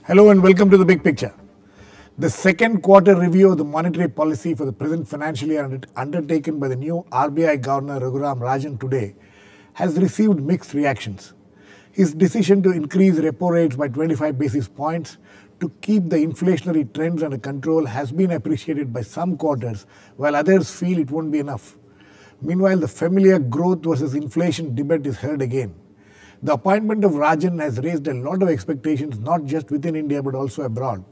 Hello and welcome to the big picture. The second quarter review of the monetary policy for the present financial year undertaken by the new RBI Governor Raghuram Rajan today has received mixed reactions. His decision to increase repo rates by 25 basis points to keep the inflationary trends under control has been appreciated by some quarters, while others feel it won't be enough. Meanwhile, the familiar growth versus inflation debate is heard again. The appointment of Rajan has raised a lot of expectations not just within India but also abroad.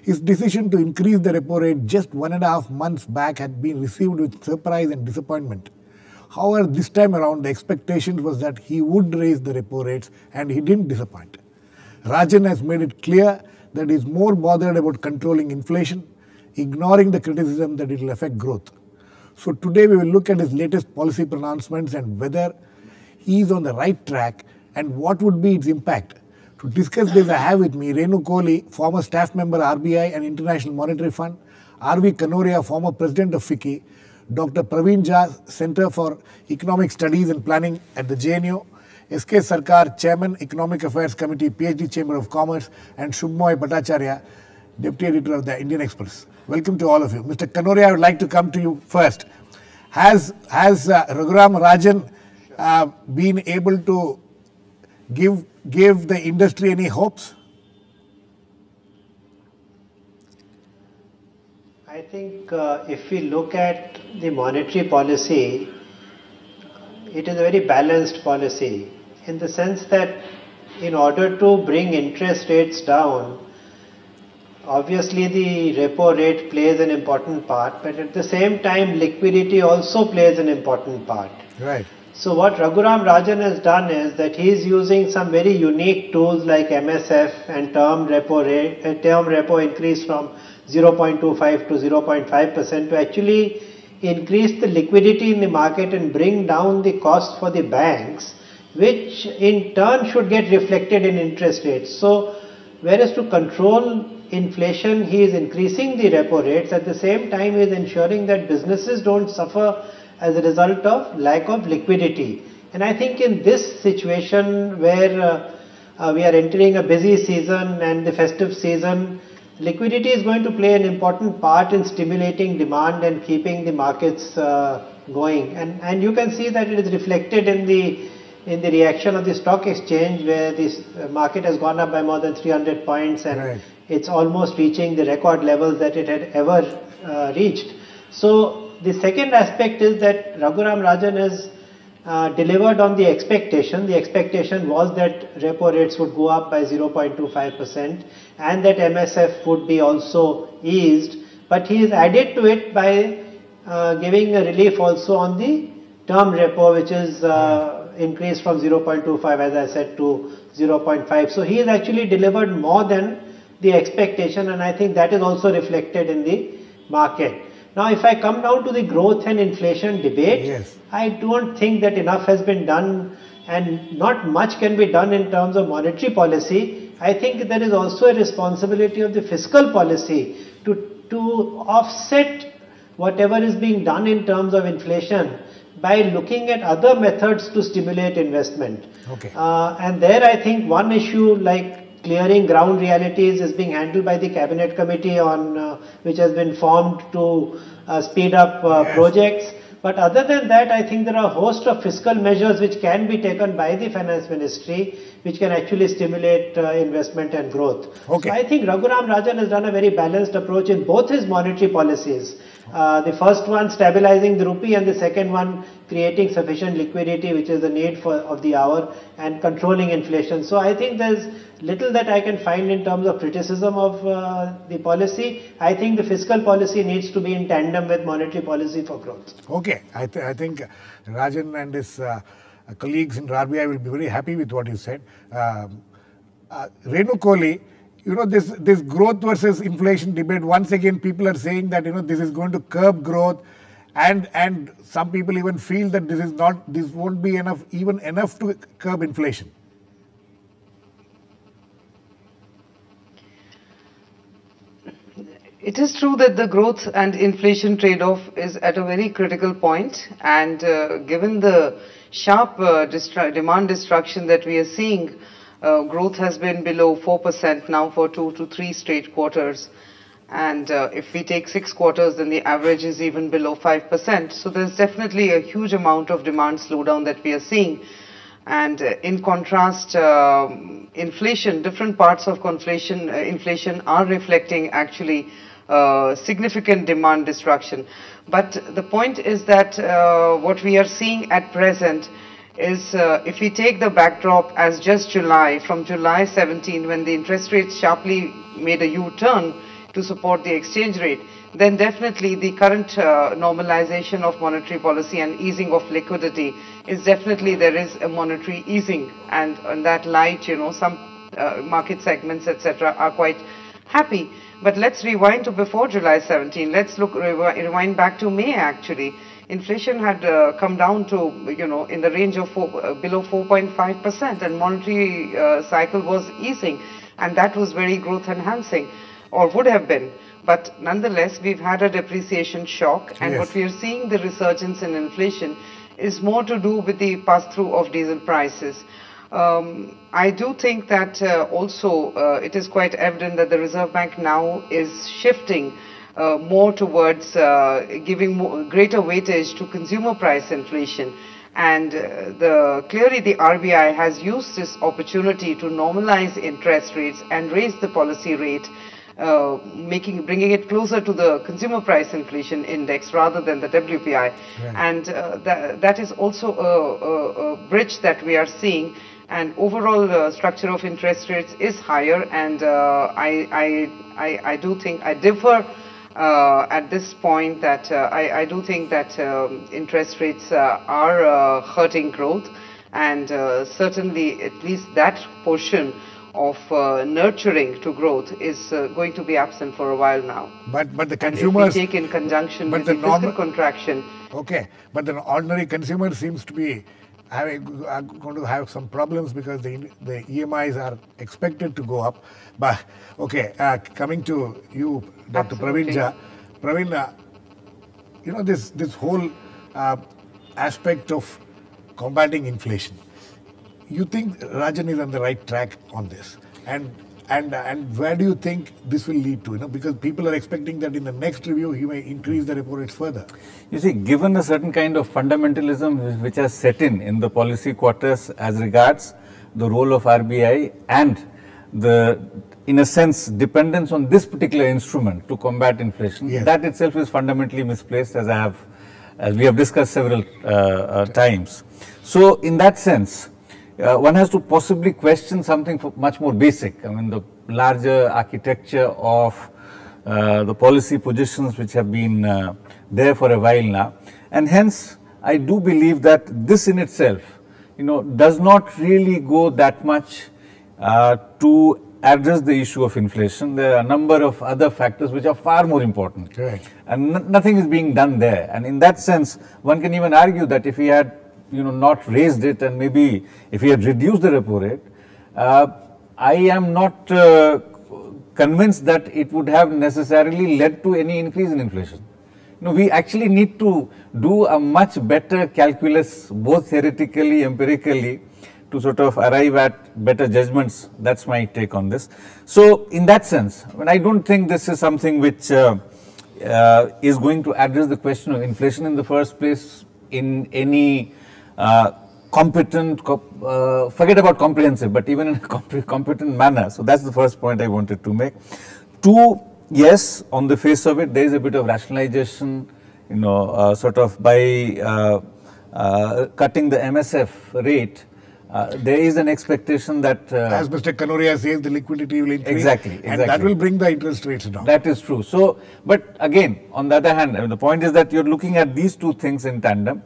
His decision to increase the repo rate just 1.5 months back had been received with surprise and disappointment. However, this time around the expectation was that he would raise the repo rates and he didn't disappoint. Rajan has made it clear that he is more bothered about controlling inflation, ignoring the criticism that it will affect growth. So today we will look at his latest policy pronouncements and whether he is on the right track and what would be its impact. To discuss this, I have with me Renu, Kohli, former staff member RBI and International Monetary Fund, R.V. Kanoria, former president of FICCI, Dr. Praveen, Center for Economic Studies and Planning at the JNU, S.K. Sarkar, Chairman, Economic Affairs Committee, PhD Chamber of Commerce, and Subhomoy Bhattacharjee, Deputy Editor of the Indian Express. Welcome to all of you. Mr. Kanoria, I would like to come to you first. Has Raghuram Rajan been able to give the industry any hopes? I think if we look at the monetary policy, it is a very balanced policy in the sense that in order to bring interest rates down, obviously the repo rate plays an important part, but at the same time liquidity also plays an important part. Right. So what Raghuram Rajan has done is that he is using some very unique tools like MSF and term repo increase from 0.25 to 0.5% to actually increase the liquidity in the market and bring down the cost for the banks, which in turn should get reflected in interest rates. So whereas to control inflation, he is increasing the repo rates, at the same time he is ensuring that businesses don't suffer as a result of lack of liquidity. And I think in this situation where we are entering a busy season and the festive season, liquidity is going to play an important part in stimulating demand and keeping the markets going. And you can see that it is reflected in the reaction of the stock exchange, where this market has gone up by more than 300 points and right. It's almost reaching the record levels that it had ever reached. So the second aspect is that Raghuram Rajan has delivered on the expectation. The expectation was that repo rates would go up by 0.25% and that MSF would be also eased. But he has added to it by giving a relief also on the term repo, which is increased from 0.25, as I said, to 0.5. So he has actually delivered more than the expectation, and I think that is also reflected in the market. Now, if I come down to the growth and inflation debate, yes, I don't think that enough has been done and not much can be done in terms of monetary policy. I think there is also a responsibility of the fiscal policy to offset whatever is being done in terms of inflation by looking at other methods to stimulate investment. Okay. And there I think one issue like clearing ground realities is being handled by the cabinet committee on which has been formed to speed up yes, projects. But other than that, I think there are a host of fiscal measures which can be taken by the finance ministry, which can actually stimulate investment and growth. Okay. So I think Raghuram Rajan has done a very balanced approach in both his monetary policies. The first one stabilizing the rupee, and the second one creating sufficient liquidity, which is the need of the hour, and controlling inflation. So I think there's little that I can find in terms of criticism of the policy. I think the fiscal policy needs to be in tandem with monetary policy for growth. Okay. I think Rajan and his colleagues in RBI will be very happy with what you said. Renu, Kohli, you know, this growth versus inflation debate, once again people are saying that, you know, this is going to curb growth, and some people even feel that this won't be enough to curb inflation. It is true that the growth and inflation trade-off is at a very critical point, and given the sharp demand destruction that we are seeing growth has been below 4% now for 2 to 3 straight quarters. And if we take 6 quarters, then the average is even below 5%. So there's definitely a huge amount of demand slowdown that we are seeing. And in contrast, inflation, different parts of inflation are reflecting actually significant demand destruction. But the point is that what we are seeing at present is if we take the backdrop as just July, from July 17, when the interest rates sharply made a U-turn to support the exchange rate, then definitely the current normalization of monetary policy and easing of liquidity is definitely, there is a monetary easing, and on that light, you know, some market segments, etc., are quite happy. But let's rewind to before July 17. Let's rewind back to May actually. Inflation had come down to, you know, in the range of below 4.5%, and monetary cycle was easing, and that was very growth enhancing, or would have been. But nonetheless, we've had a depreciation shock, and what we are seeing, the resurgence in inflation, is more to do with the pass-through of diesel prices. I do think that also it is quite evident that the Reserve Bank now is shifting more towards giving greater weightage to consumer price inflation. And clearly the RBI has used this opportunity to normalize interest rates and raise the policy rate, bringing it closer to the consumer price inflation index rather than the WPI. Right. And that is also a bridge that we are seeing. And overall structure of interest rates is higher, and I do think, I differ at this point that I do think that interest rates are hurting growth, and certainly at least that portion of nurturing to growth is going to be absent for a while now. But the consumers, if we take in conjunction with the fiscal contraction. Okay, but the ordinary consumer seems to be going to have some problems because the EMIs are expected to go up. But okay, coming to you, Dr. Praveen Jha. Praveen, you know, this whole aspect of combating inflation, you think Rajan is on the right track on this? And where do you think this will lead to? You know, because people are expecting that in the next review he may increase the repo rates further. You see, given a certain kind of fundamentalism which has set in the policy quarters as regards the role of RBI and the, in a sense, dependence on this particular instrument to combat inflation, that itself is fundamentally misplaced, as we have discussed several times. So, in that sense, one has to possibly question something much more basic. I mean, the larger architecture of the policy positions which have been there for a while now, and hence I do believe that this in itself, you know, does not really go that much to address the issue of inflation. There are a number of other factors which are far more important, and nothing is being done there. And in that sense, one can even argue that if we had, you know, not raised it, and maybe if we had reduced the repo rate, I am not convinced that it would have necessarily led to any increase in inflation. You know, we actually need to do a much better calculus, both theoretically, empirically, to sort of arrive at better judgments. That's my take on this. So, in that sense, I don't think this is something which is going to address the question of inflation in the first place in any competent, forget about comprehensive, but even in a competent manner. So that's the first point I wanted to make. Two, yes, on the face of it, there is a bit of rationalization, you know, sort of by cutting the MSF rate. There is an expectation that as Mr. Kanoria says, the liquidity will increase. Exactly. And that will bring the interest rates down. That is true. So, but again, on the other hand, I mean, the point is that you're looking at these two things in tandem.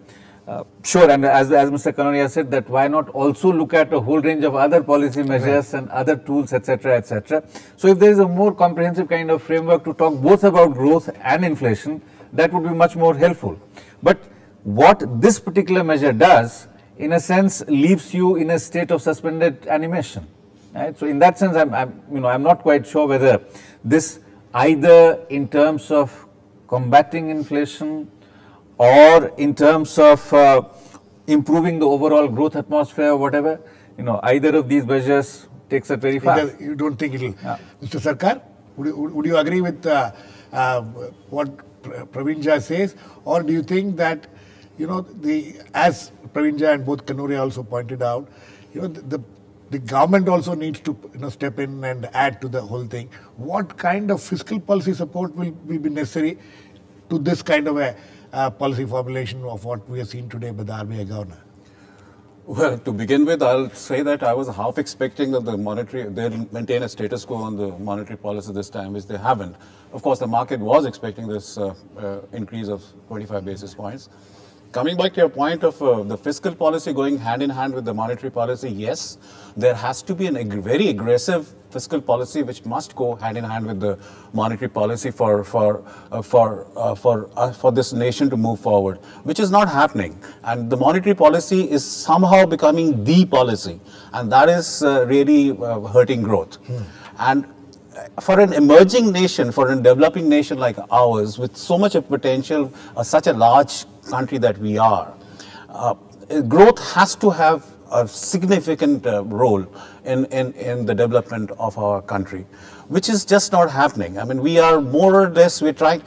Sure, and as Mr. Kanoria said, that why not also look at a whole range of other policy measures and other tools, etc., etc. So, if there is a more comprehensive kind of framework to talk both about growth and inflation, that would be much more helpful. But what this particular measure does, in a sense, leaves you in a state of suspended animation. Right? So, in that sense, I'm not quite sure whether this, either in terms of combating inflation or in terms of improving the overall growth atmosphere or whatever, either of these measures takes it very far. You don't think it'll... Mr. Sarkar, would you agree with what Praveen says, or do you think that, as Praveen and both Kanoria also pointed out, the government also needs to step in and add to the whole thing? What kind of fiscal policy support will be necessary to this kind of a policy formulation of what we have seen today by the RBI governor? Well, to begin with, I'll say that I was half expecting that they'll maintain a status quo on the monetary policy this time, which they haven't. Of course, the market was expecting this increase of 25 basis points. Coming back to your point of the fiscal policy going hand in hand with the monetary policy, yes, there has to be a very aggressive fiscal policy which must go hand in hand with the monetary policy for this nation to move forward, which is not happening. And the monetary policy is somehow becoming the policy, and that is really hurting growth. And for an emerging nation, for a developing nation like ours, with so much of potential, such a large country that we are, growth has to have a significant role in the development of our country, which is just not happening. I mean, we are more or less, we're trying,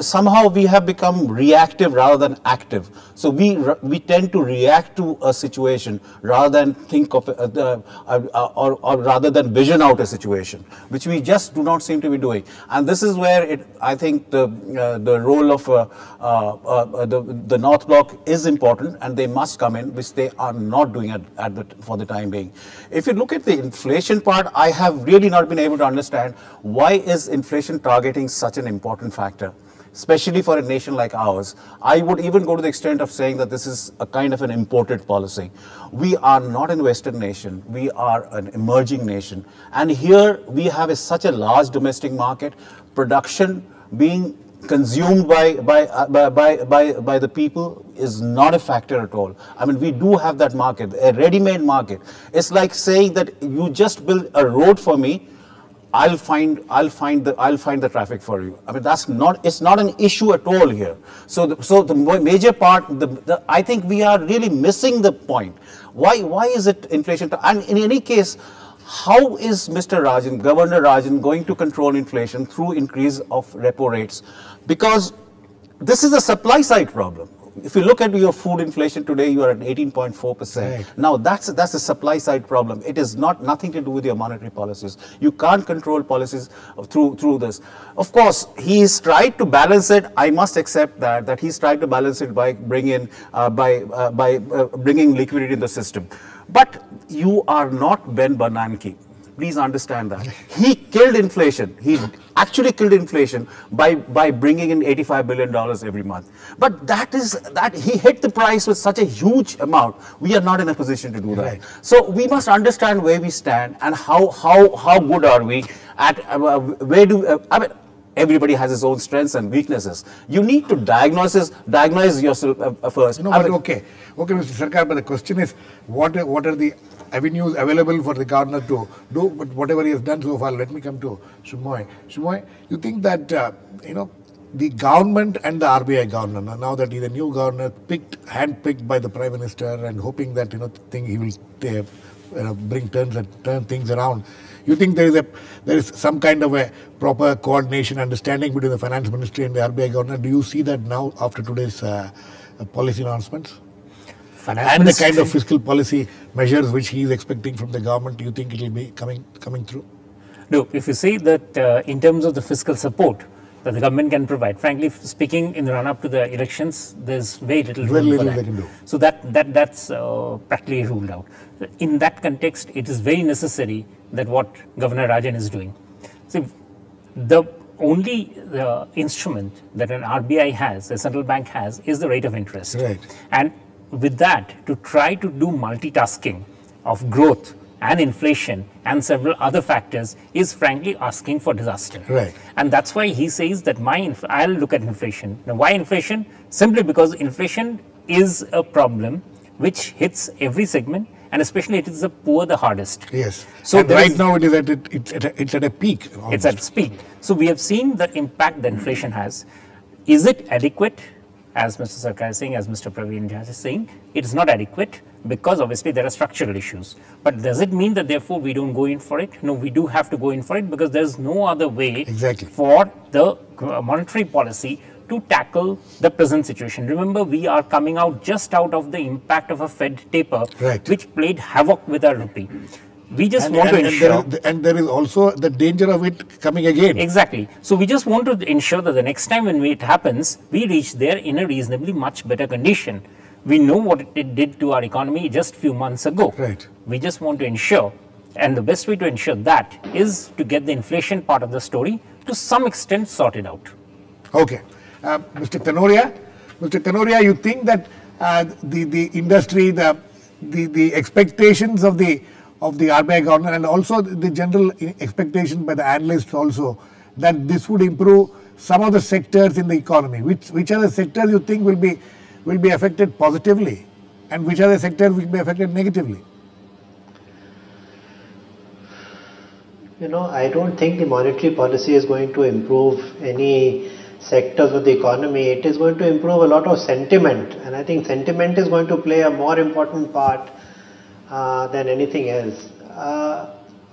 somehow we have become reactive rather than active. So we tend to react to a situation rather than think of, or rather than vision out a situation, which we just do not seem to be doing. And this is where I think the role of the North Bloc is important, and they must come in, which they are not doing for the time being. If you look at the inflation part, I have really not been able to understand why is inflation targeting such an important factor, especially for a nation like ours. I would even go to the extent of saying that this is a kind of an imported policy. We are not a Western nation. We are an emerging nation. And here we have such a large domestic market, production being consumed by the people is not a factor at all. I mean, we do have that market, a ready-made market. It's like saying that you just build a road for me, I'll find the traffic for you. I mean, it's not an issue at all here. So the major part, I think we are really missing the point. Why is it inflation? And in any case, how is Mr. Rajan, Governor Rajan, going to control inflation through increase of repo rates? Because this is a supply side problem. If you look at your food inflation today, you are at 18.4%. Right. Now that's a supply side problem. It is nothing to do with your monetary policies. You can't control policies through this. Of course, he's tried to balance it. I must accept that he's tried to balance it by bringing liquidity in the system. But you are not Ben Bernanke. Please understand that. He killed inflation. He actually killed inflation by bringing in $85 billion every month. But that he hit the price with such a huge amount. We are not in a position to do that. Right. So we must understand where we stand and how good are we at everybody has his own strengths and weaknesses. You need to diagnose yourself first. Okay, Mr. Sarkar, but the question is, what are the avenues available for the governor to do whatever he has done so far? Let me come to Subhomoy. Subhomoy, you think that, the government and the RBI governor, now that he's a new governor, handpicked by the Prime Minister and hoping that, he will turn things around. You think there is some kind of a proper coordination, understanding between the Finance Ministry and the RBI governor? Do you see that now after today's policy announcements? And the kind of fiscal policy measures which he is expecting from the government, do you think it will be coming through? No, if you see that in terms of the fiscal support that the government can provide, frankly speaking, in the run-up to the elections, there's very little room for that. They can do. So that's practically ruled out. In that context, it is very necessary that what Governor Rajan is doing. See, the only instrument that an RBI has, a central bank has, is the rate of interest. Right. And with that, to try to do multitasking of growth and inflation and several other factors is frankly asking for disaster. Right. And that's why he says that I'll look at inflation. Now, why inflation? Simply because inflation is a problem which hits every segment, and especially it is the poor the hardest. Yes. So right now it's at a peak. Almost. It's at its peak. So we have seen the impact that inflation has. Is it adequate? As Mr. Sarkar is saying, as Mr. Praveen is saying, it is not adequate, because obviously there are structural issues. But does it mean that therefore we don't go in for it? No, we do have to go in for it because there's no other way for the monetary policy to tackle the present situation. Remember, we are coming out just out of the impact of a Fed taper, which played havoc with our rupee. We just want to ensure... And there is also the danger of it coming again. Exactly. So we just want to ensure that the next time when it happens, we reach there in a reasonably much better condition. We know what it did to our economy just a few months ago. We just want to ensure, and the best way to ensure that is to get the inflation part of the story to some extent sorted out. Okay. Mr. Kanoria, you think that the industry, the expectations of the RBI governor and also the general expectation by the analysts also that this would improve some of the sectors in the economy. Which are the sectors you think will be affected positively and which are the sectors which will be affected negatively? You know, I don't think the monetary policy is going to improve any sectors of the economy. It is going to improve a lot of sentiment, and I think sentiment is going to play a more important part than anything else.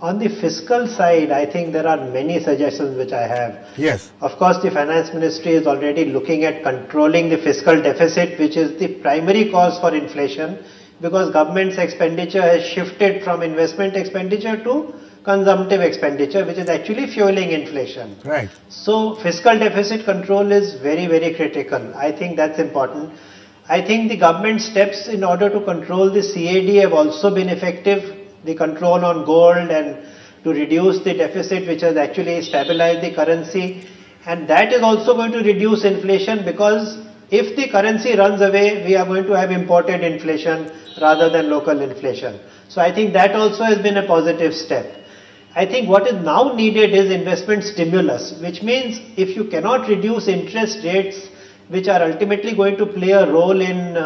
On the fiscal side, I think there are many suggestions which I have. Yes. Of course, the finance ministry is already looking at controlling the fiscal deficit, which is the primary cause for inflation, because government's expenditure has shifted from investment expenditure to consumptive expenditure, which is actually fueling inflation. Right. So fiscal deficit control is very, very critical. I think that's important. I think the government steps in order to control the CAD have also been effective. The control on gold and to reduce the deficit, which has actually stabilized the currency. And that is also going to reduce inflation, because if the currency runs away, we are going to have imported inflation rather than local inflation. So I think that also has been a positive step. I think what is now needed is investment stimulus, which means if you cannot reduce interest rates, which are ultimately going to play a role in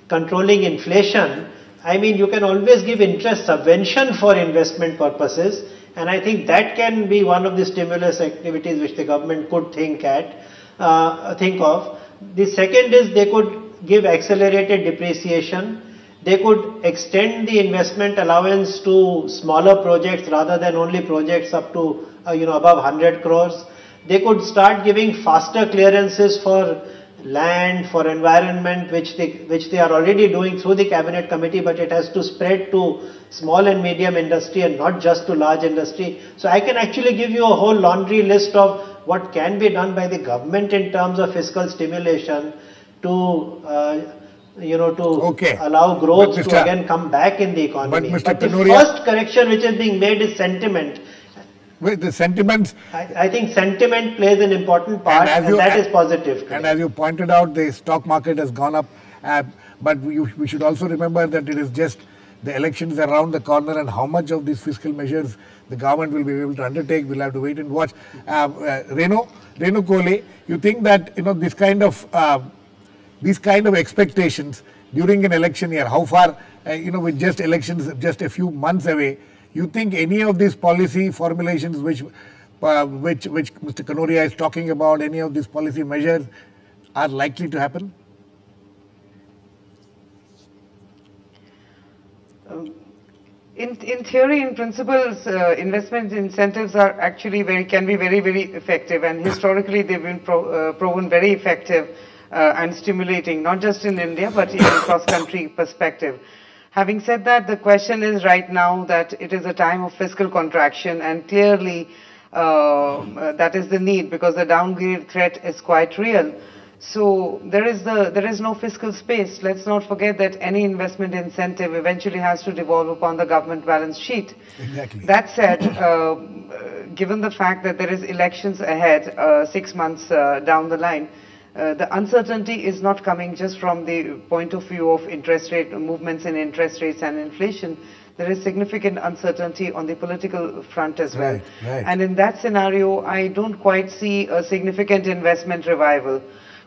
controlling inflation, I mean, you can always give interest subvention for investment purposes, and I think that can be one of the stimulus activities which the government could think of. The second is they could give accelerated depreciation. They could extend the investment allowance to smaller projects rather than only projects up to above 100 crores. They could start giving faster clearances for land, for environment, which they are already doing through the cabinet committee, but it has to spread to small and medium industry and not just to large industry. So I can actually give you a whole laundry list of what can be done by the government in terms of fiscal stimulation to allow growth to again come back in the economy. But the first correction which is being made is sentiment. With the sentiments, I think sentiment plays an important part, and that is positive today. And as you pointed out, the stock market has gone up, but we should also remember that it is just the elections around the corner, and how much of these fiscal measures the government will be able to undertake, we'll have to wait and watch. Renu Kohli, you think that these kind of expectations during an election year, how far, with just elections just a few months away, you think any of these policy formulations which Mr. Kanoria is talking about, any of these policy measures are likely to happen? In theory, in principles, investment incentives are actually can be very, very effective, and historically they've been proven very effective and stimulating, not just in India, but in cross-country perspective. Having said that, the question is right now that it is a time of fiscal contraction, and clearly that is the need, because the downgrade threat is quite real. So there is no fiscal space. Let's not forget that any investment incentive eventually has to devolve upon the government balance sheet. Exactly. That said, given the fact that there is elections ahead 6 months down the line, the uncertainty is not coming just from the point of view of interest rate movements in interest rates and inflation. There is significant uncertainty on the political front as well. Right. And in that scenario, I don't quite see a significant investment revival.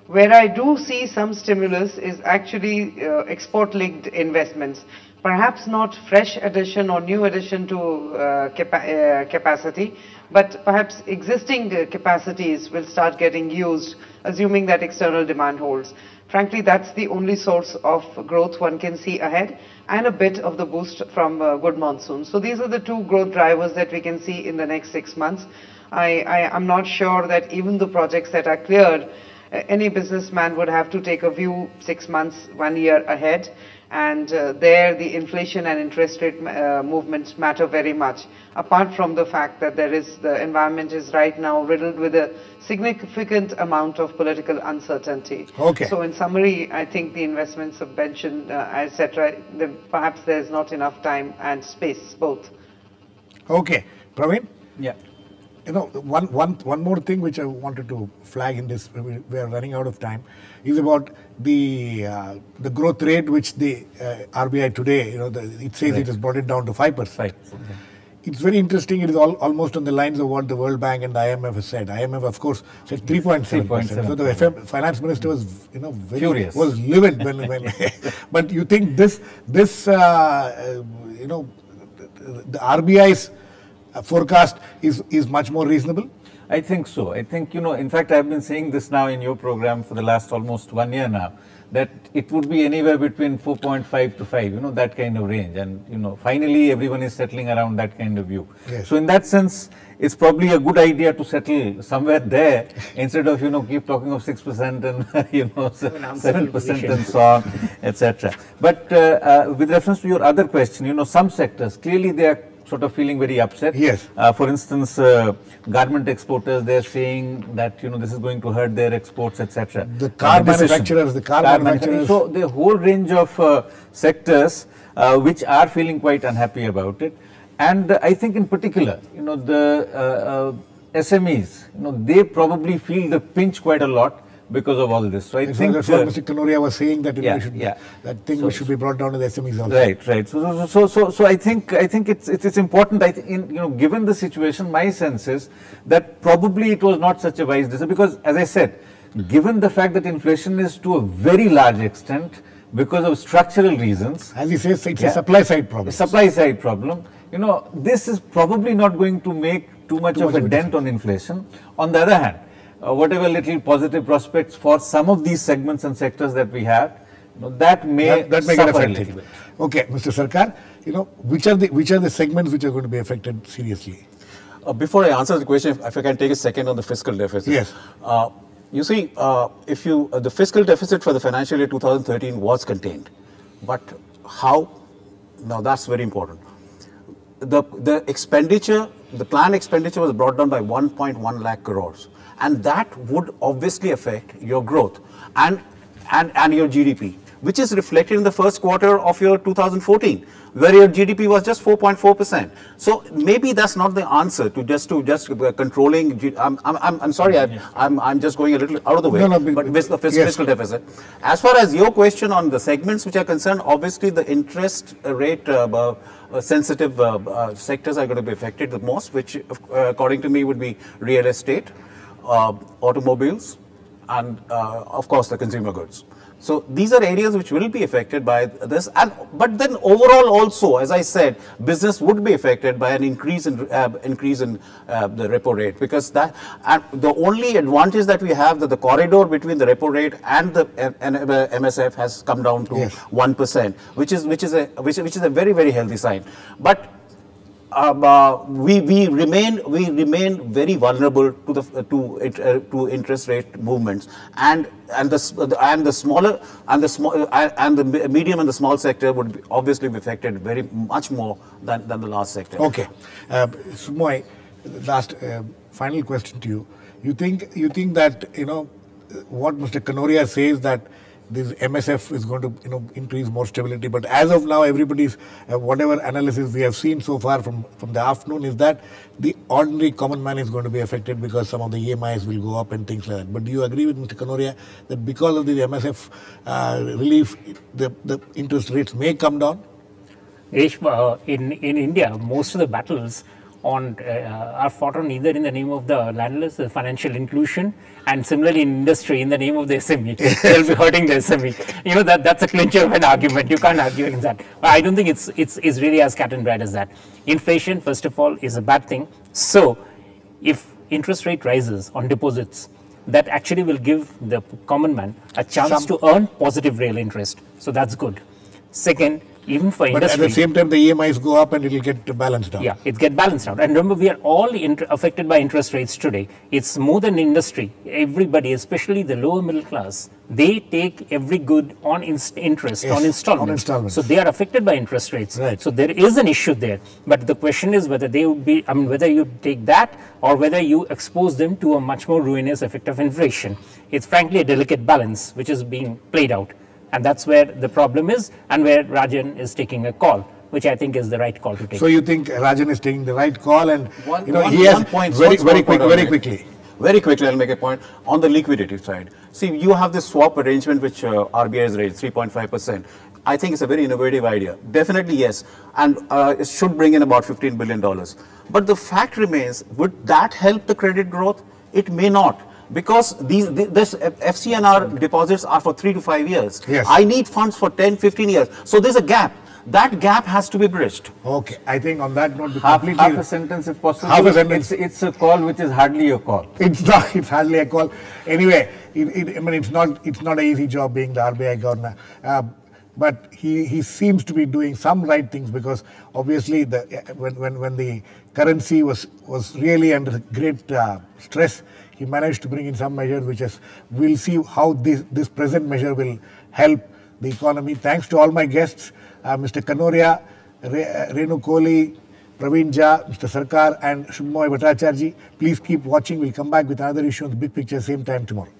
Where I do see some stimulus is actually export-linked investments. Perhaps not fresh addition or new addition to capacity, But perhaps existing capacities will start getting used, assuming that external demand holds. Frankly, that's the only source of growth one can see ahead, and a bit of the boost from good monsoon. So these are the two growth drivers that we can see in the next 6 months. I'm not sure that even the projects that are cleared, any businessman would have to take a view 6 months, 1 year ahead. And there the inflation and interest rate movements matter very much, apart from the fact that the environment is right now riddled with a significant amount of political uncertainty. Okay. So in summary, I think the investment subvention, etc., perhaps there's not enough time and space, both. Okay. Praveen? Yeah. You know, one more thing which I wanted to flag in this, we are running out of time, is about the growth rate which the RBI today, it says it has brought it down to 5%. Right. It's very interesting. It is almost on the lines of what the World Bank and the IMF has said. IMF, of course, said 3.7%. So the finance minister was, very furious, was livid when. But you think this, the RBI's forecast is much more reasonable? I think so. I think, in fact, I've been saying this now in your program for the last almost 1 year now, that it would be anywhere between 4.5 to 5, that kind of range. And, finally, everyone is settling around that kind of view. Yes. So in that sense, it's probably a good idea to settle somewhere there instead of, keep talking of 6% and, 7% and so on, etc. But with reference to your other question, some sectors, clearly they are sort of feeling very upset. Yes. For instance, garment exporters, they're saying that, this is going to hurt their exports, etc. The car manufacturers, So the whole range of sectors which are feeling quite unhappy about it. And I think in particular, the SMEs, they probably feel the pinch quite a lot because of all this. So I think that's what Mr. Kanoria was saying, that we should be brought down to the SMEs also. Right. So I think it's important. I think given the situation, my sense is that probably it was not such a wise decision, because, as I said, given the fact that inflation is to a very large extent because of structural reasons, as he says, it's a supply side problem. A supply side problem. This is probably not going to make too much of a dent on inflation. On the other hand, whatever little positive prospects for some of these segments and sectors that we have, that may get affected. Okay, Mr. Sarkar, which are the segments which are going to be affected seriously? Before I answer the question, if I can take a second on the fiscal deficit. Yes. You see, the fiscal deficit for the financial year 2013 was contained, but how? Now that's very important. The expenditure, the planned expenditure was brought down by 1.1 lakh crores. And that would obviously affect your growth and your GDP, which is reflected in the first quarter of your 2014, where your GDP was just 4.4%. So maybe that's not the answer to just controlling. I'm sorry, I'm just going a little out of the way. But with the fiscal deficit, as far as your question on the segments which are concerned, obviously the interest rate sensitive sectors are going to be affected the most, which according to me would be real estate, automobiles, and of course the consumer goods. So these are areas which will be affected by this, but then overall also, as I said, business would be affected by an increase in the repo rate, because the only advantage that we have, that the corridor between the repo rate and the MSF has come down to 1%, which is a very, very healthy sign. But we remain very vulnerable to interest rate movements, and the medium and the small sector would obviously be affected very much more than the large sector. Okay, Subhomoy, last final question to you. You think that what Mr. Kanoria says, that this MSF is going to increase more stability, but as of now, everybody's whatever analysis we have seen so far from the afternoon is that the ordinary common man is going to be affected because some of the EMIs will go up and things like that. But do you agree with Mr. Kanoria that because of the MSF relief, the interest rates may come down? In India, most of the battles are fought on either in the name of the landless, the financial inclusion, and similarly in industry in the name of the SME. They'll be hurting the SME. That's a clincher of an argument. You can't argue against that. But I don't think it's really as cat and rat as that. Inflation, first of all, is a bad thing. So if interest rate rises on deposits, that actually will give the common man a chance to earn positive real interest. So that's good. Second, even for industry. But at the same time, the EMIs go up and it will get balanced out. Yeah, it get balanced out. And remember, we are all affected by interest rates today. It's more than industry. Everybody, especially the lower middle class, they take every good on interest, on installments. So they are affected by interest rates. Right. So there is an issue there. But the question is whether they would be, whether you take that or whether you expose them to a much more ruinous effect of inflation. It's frankly a delicate balance which is being played out. And that's where the problem is and where Rajan is taking a call, which I think is the right call to take. So you think Rajan is taking the right call, and he has very quickly, I'll make a point on the liquidity side. See, you have this swap arrangement which RBI has raised 3.5%. I think it's a very innovative idea. Definitely yes, and it should bring in about $15 billion. But the fact remains, would that help the credit growth? It may not. Because this FCNR deposits are for 3 to 5 years. Yes. I need funds for 10, 15 years. So there's a gap. That gap has to be bridged. Okay. I think on that note, half a sentence if possible. Half a sentence. It's a call which is hardly a call. It's not. It's hardly a call. Anyway, it's not an easy job being the RBI governor. But he seems to be doing some right things, because obviously when the currency was really under great stress, he managed to bring in some measures which is, we'll see how this present measure will help the economy. Thanks to all my guests, Mr. Kanoria, Renu, Kohli, Praveen, Mr. Sarkar and Subhomoy Bhattacharjee. Please keep watching. We'll come back with another issue on the big picture same time tomorrow.